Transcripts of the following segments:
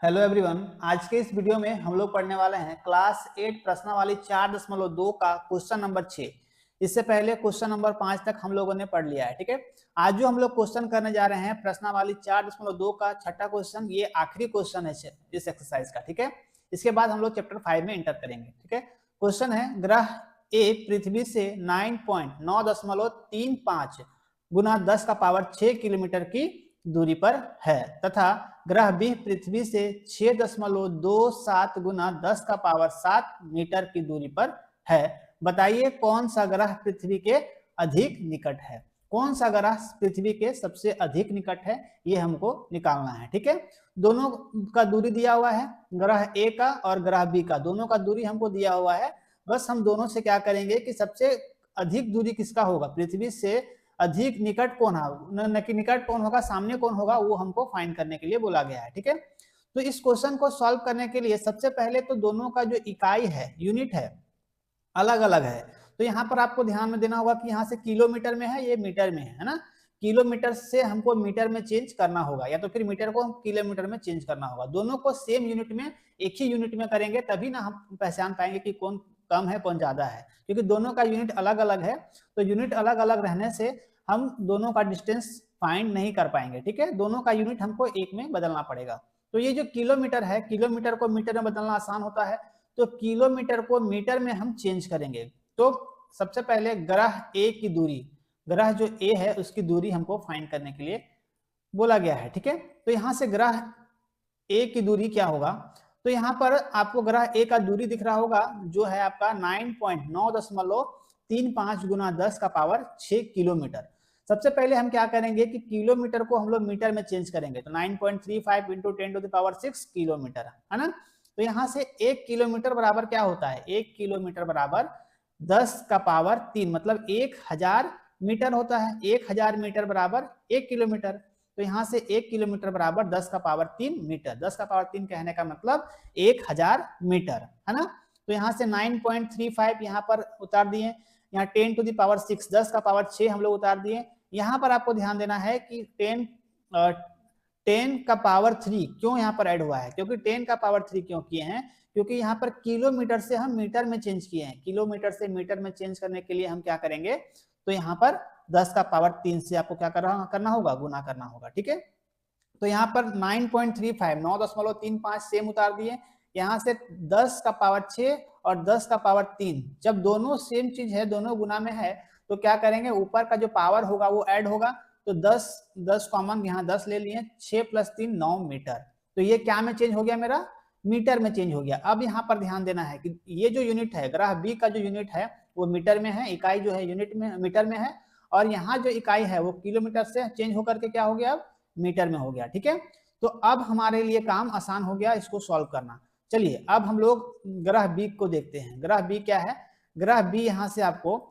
Hello everyone, आज के इस वीडियो में हम लोग पढ़ने वाले हैं क्लास 8 प्रश्नावली 4.2 का क्वेश्चन नंबर 6। इससे पहले क्वेश्चन नंबर 5 तक हम लोगों ने पढ़ लिया है। ठीक है, आज जो हम लोग क्वेश्चन करने जा रहे हैं प्रश्नावली 4.2 का छठा क्वेश्चन, ये आखिरी क्वेश्चन है इस एक्सरसाइज का। ठीक है, इसके बाद हम लोग चैप्टर 5 में एंटर करेंगे। ठीक है, क्वेश्चन है ग्रह ए पृथ्वी से 9.35 गुना 10 का पावर 6 किलोमीटर की दूरी पर है तथा ग्रह बी पृथ्वी से 6.27 गुना 10 का पावर 7 मीटर की दूरी पर है। बताइए कौन सा ग्रह पृथ्वी के अधिक निकट है। कौन सा ग्रह पृथ्वी के सबसे अधिक निकट है, ये हमको निकालना है। ठीक है, दोनों का दूरी दिया हुआ है, ग्रह ए का और ग्रह बी का, दोनों का दूरी हमको दिया हुआ है। बस हम दोनों से क्या करेंगे कि सबसे अधिक दूरी किसका होगा, पृथ्वी से अधिक निकट कौन है, न कि निकट कौन होगा, सामने कौन होगा, वो हमको फाइंड करने के लिए बोला गया है। ठीक है, तो इस क्वेश्चन को सॉल्व करने के लिए सबसे पहले तो दोनों का जो इकाई है, यूनिट है, अलग अलग है। तो यहाँ पर आपको ध्यान में देना होगा कि यहाँ से किलोमीटर में है, ये मीटर में है ना। किलोमीटर से हमको मीटर में चेंज करना होगा, या तो फिर मीटर को किलोमीटर में चेंज करना होगा। दोनों को सेम यूनिट में, एक ही यूनिट में करेंगे तभी ना हम पहचान पाएंगे कि कौन कम है कौन ज्यादा है, क्योंकि दोनों का यूनिट अलग अलग है। तो यूनिट अलग अलग रहने से हम दोनों का डिस्टेंस फाइंड नहीं कर पाएंगे। ठीक है, दोनों का यूनिट हमको एक में बदलना पड़ेगा। तो ये जो किलोमीटर है, किलोमीटर को मीटर में बदलना आसान होता है, तो किलोमीटर को मीटर में हम चेंज करेंगे। तो सबसे पहले ग्रह ए की दूरी, ग्रह जो ए है उसकी दूरी हमको फाइंड करने के लिए बोला गया है। ठीक है, तो यहाँ से ग्रह ए की दूरी क्या होगा, तो यहाँ पर आपको ग्रह ए का दूरी दिख रहा होगा, जो है आपका 9.35 गुना 10 का पावर 6 किलोमीटर। सबसे पहले हम क्या करेंगे कि किलोमीटर को हम लोग मीटर में चेंज करेंगे, तो 9.35 इंटू 10⁻6 किलोमीटर है ना। तो यहाँ से 1 किलोमीटर बराबर क्या होता है, 1 किलोमीटर बराबर 10 का पावर 3, मतलब 1000 मीटर होता है। 1000 मीटर बराबर 1 किलोमीटर, तो यहाँ से 1 किलोमीटर बराबर 10 का पावर 3 मीटर। 10 का पावर 3 कहने का मतलब 1000 मीटर है ना। तो यहाँ से 9.35 यहाँ पर उतार दिए, यहाँ 10⁻6, 10 का पावर 6 हम लोग उतार दिए। यहाँ पर आपको ध्यान देना है कि 10 का पावर 3 क्यों यहाँ पर ऐड हुआ है, क्योंकि 10 का पावर 3 क्यों किए हैं, क्योंकि यहाँ पर किलोमीटर से हम मीटर में चेंज किए हैं। किलोमीटर से मीटर में चेंज करने के लिए हम क्या करेंगे, तो यहाँ पर 10 का पावर 3 से आपको क्या करना होगा, गुना करना होगा। ठीक है, तो यहाँ पर 9.35 9.35 सेम उतार दिए, यहाँ से 10 का पावर 6 और 10 का पावर 3, जब दोनों सेम चीज है, दोनों गुना में है, तो क्या करेंगे, ऊपर का जो पावर होगा वो ऐड होगा। तो 10 कॉमन, यहाँ 10 ले लिए, 6 + 3 9 मीटर। तो ये क्या में चेंज हो गया, मेरा मीटर में चेंज हो गया। अब यहाँ पर ध्यान देना है कि ये जो यूनिट है, ग्रह बी का जो यूनिट है वो मीटर में है, इकाई जो है यूनिट में मीटर में है, और यहाँ जो इकाई है वो किलोमीटर से चेंज होकर के क्या हो गया, अब मीटर में हो गया। ठीक है, तो अब हमारे लिए काम आसान हो गया इसको सॉल्व करना। चलिए अब हम लोग ग्रह बी को देखते हैं। ग्रह बी क्या है, ग्रह बी यहाँ से आपको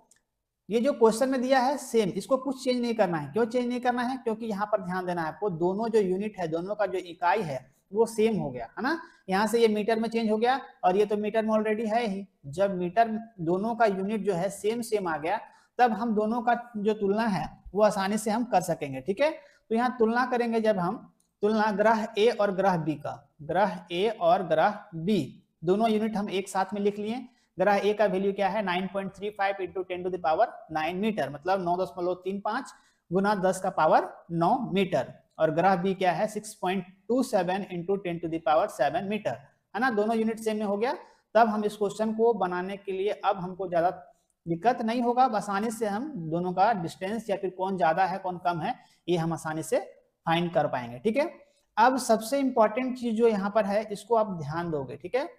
ये जो क्वेश्चन में दिया है सेम, इसको कुछ चेंज नहीं करना है। क्यों चेंज नहीं करना है, क्योंकि यहाँ पर ध्यान देना है आपको, दोनों जो यूनिट है, दोनों का जो इकाई है वो सेम हो गया है ना। यहाँ से ये मीटर में चेंज हो गया और ये तो मीटर में ऑलरेडी है ही। जब मीटर दोनों का यूनिट जो है सेम आ गया, तब हम दोनों का जो तुलना है वो आसानी से हम कर सकेंगे। ठीक है, तो यहाँ तुलना करेंगे, जब हम तुलना ग्रह ए और ग्रह बी का, ग्रह ए और ग्रह बी दोनों यूनिट हम एक साथ में लिख लिए। ग्रह ए का वैल्यू क्या है, 9.35 इंटू 10⁻9 मीटर, मतलब 9.35 गुना 10 का पावर 9 मीटर। और ग्रह बी क्या है, 6.27 इंटू 10⁻7 मीटर है ना। दोनों यूनिट सेम में हो गया। तब हम इस क्वेश्चन को बनाने के लिए अब हमको ज्यादा दिक्कत नहीं होगा, आसानी से हम दोनों का डिस्टेंस या फिर कौन ज्यादा है कौन कम है ये हम आसानी से फाइंड कर पाएंगे। ठीक है, अब सबसे इंपॉर्टेंट चीज जो यहाँ पर है, इसको आप ध्यान दोगे। ठीक है,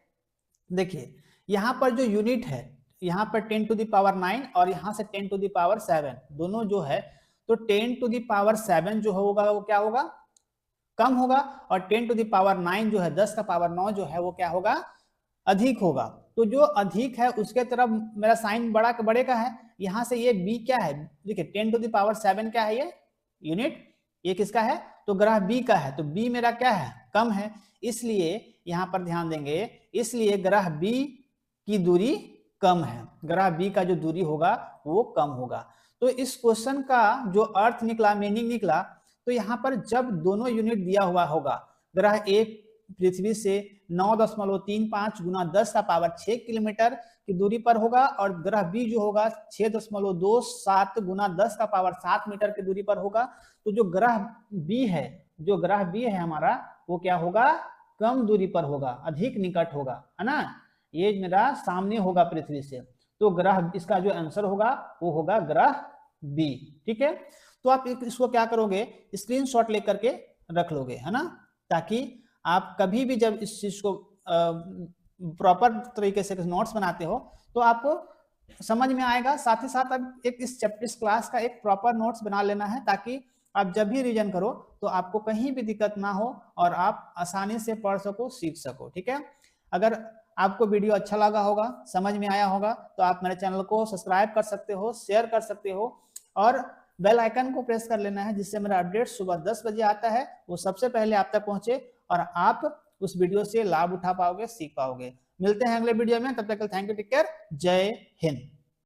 देखिए यहाँ पर जो यूनिट है, यहाँ पर 10⁻9 और यहाँ से 10⁻7 दोनों जो है, तो 10⁻7 जो होगा वो क्या होगा, कम होगा, और 10⁻9 जो है, 10 का पावर 9 जो है वो क्या होगा, अधिक होगा। तो जो अधिक है उसके तरफ मेरा साइन बड़े का है। यहाँ से ये बी क्या है, देखिए 10⁻7 क्या है, ये यूनिट, ये किसका है, तो ग्रह बी का है। तो बी मेरा क्या है, कम है, इसलिए यहाँ पर ध्यान देंगे, इसलिए ग्रह बी की दूरी कम है, ग्रह बी का जो दूरी होगा वो कम होगा। तो इस क्वेश्चन का जो अर्थ निकला, मीनिंग निकला, तो यहाँ पर जब दोनों यूनिट दिया हुआ होगा, ग्रह ए पृथ्वी से 9.35 गुना 10 का पावर 6 किलोमीटर की दूरी पर होगा, और ग्रह बी जो होगा 6.27 गुना 10 का पावर 7 मीटर की दूरी पर होगा। तो जो ग्रह बी है हमारा, वो क्या होगा, कम दूरी पर होगा, अधिक निकट होगा, है ना। ये मेरा सामने होगा पृथ्वी से, तो ग्रह, इसका जो आंसर होगा वो होगा ग्रह बी। ठीक है, तो आप इसको क्या करोगे, स्क्रीनशॉट लेकर के रख लोगे, है ना, ताकि आप कभी भी जब इस चीज को प्रॉपर तरीके से नोट्स बनाते हो तो आपको समझ में आएगा। साथ ही साथ अब एक इस क्लास का एक प्रॉपर नोट्स बना लेना है, ताकि आप जब भी रिवीजन करो तो आपको कहीं भी दिक्कत ना हो और आप आसानी से पढ़ सको, सीख सको। ठीक है, अगर आपको वीडियो अच्छा लगा होगा, समझ में आया होगा, तो आप मेरे चैनल को सब्सक्राइब कर सकते हो, शेयर कर सकते हो, और बेल आइकन को प्रेस कर लेना है, जिससे मेरा अपडेट सुबह 10 बजे आता है, वो सबसे पहले आप तक पहुंचे और आप उस वीडियो से लाभ उठा पाओगे, सीख पाओगे। मिलते हैं अगले वीडियो में, तब तक थैंक यू, टेक केयर, जय हिंद।